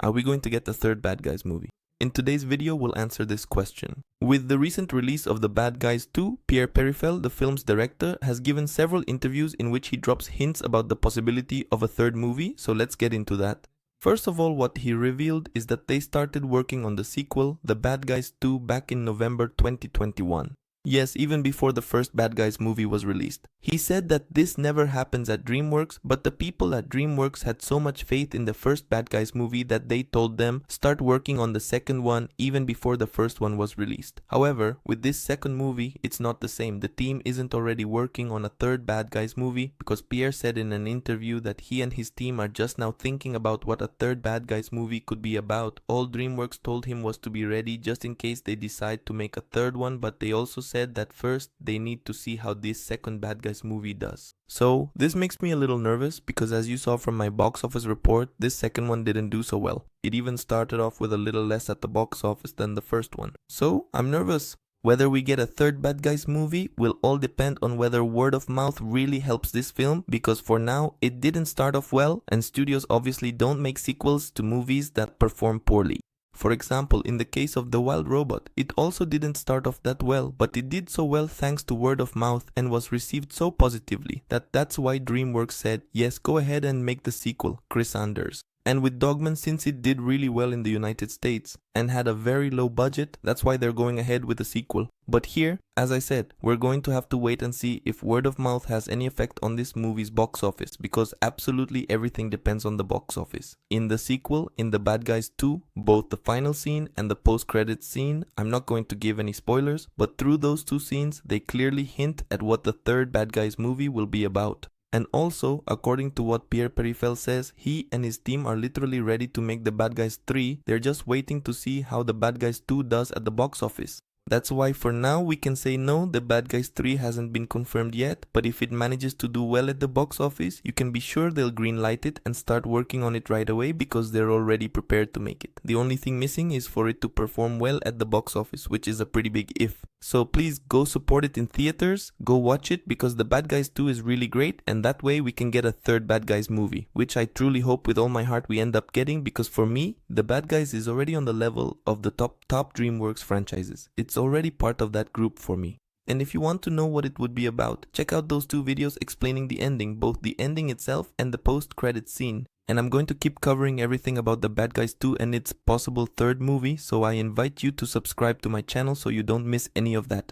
Are we going to get the third Bad Guys movie? In today's video, we'll answer this question. With the recent release of The Bad Guys 2, Pierre Perifel, the film's director, has given several interviews in which he drops hints about the possibility of a third movie, so let's get into that. First of all, what he revealed is that they started working on the sequel, The Bad Guys 2, back in November 2021. Yes, even before the first Bad Guys movie was released. He said that this never happens at DreamWorks, but the people at DreamWorks had so much faith in the first Bad Guys movie that they told them start working on the second one even before the first one was released. However, with this second movie, it's not the same. The team isn't already working on a third Bad Guys movie because Pierre said in an interview that he and his team are just now thinking about what a third Bad Guys movie could be about. All DreamWorks told him was to be ready just in case they decide to make a third one, but they also said that first they need to see how this second Bad Guys movie does. So this makes me a little nervous because as you saw from my box office report, this second one didn't do so well. It even started off with a little less at the box office than the first one. So I'm nervous. Whether we get a third Bad Guys movie will all depend on whether word of mouth really helps this film, because for now it didn't start off well and studios obviously don't make sequels to movies that perform poorly. For example, in the case of The Wild Robot, it also didn't start off that well, but it did so well thanks to word of mouth and was received so positively that's why DreamWorks said, yes, go ahead and make the sequel, Chris Anders. And with Dogman, since it did really well in the United States and had a very low budget, that's why they're going ahead with the sequel. But here, as I said, we're going to have to wait and see if word of mouth has any effect on this movie's box office, because absolutely everything depends on the box office. In the sequel, in The Bad Guys 2, both the final scene and the post-credits scene, I'm not going to give any spoilers, but through those two scenes, they clearly hint at what the third Bad Guys movie will be about. And also, according to what Pierre Perifel says, he and his team are literally ready to make The Bad Guys 3, they're just waiting to see how The Bad Guys 2 does at the box office. That's why for now we can say no, The Bad Guys 3 hasn't been confirmed yet, but if it manages to do well at the box office, you can be sure they'll greenlight it and start working on it right away because they're already prepared to make it. The only thing missing is for it to perform well at the box office, which is a pretty big if. So please go support it in theaters, go watch it because The Bad Guys 2 is really great, and that way we can get a third Bad Guys movie, which I truly hope with all my heart we end up getting, because for me, The Bad Guys is already on the level of the top DreamWorks franchises. It's already part of that group for me. And if you want to know what it would be about, check out those two videos explaining the ending, both the ending itself and the post-credit scene. And I'm going to keep covering everything about The Bad Guys 2 and its possible third movie, so I invite you to subscribe to my channel so you don't miss any of that.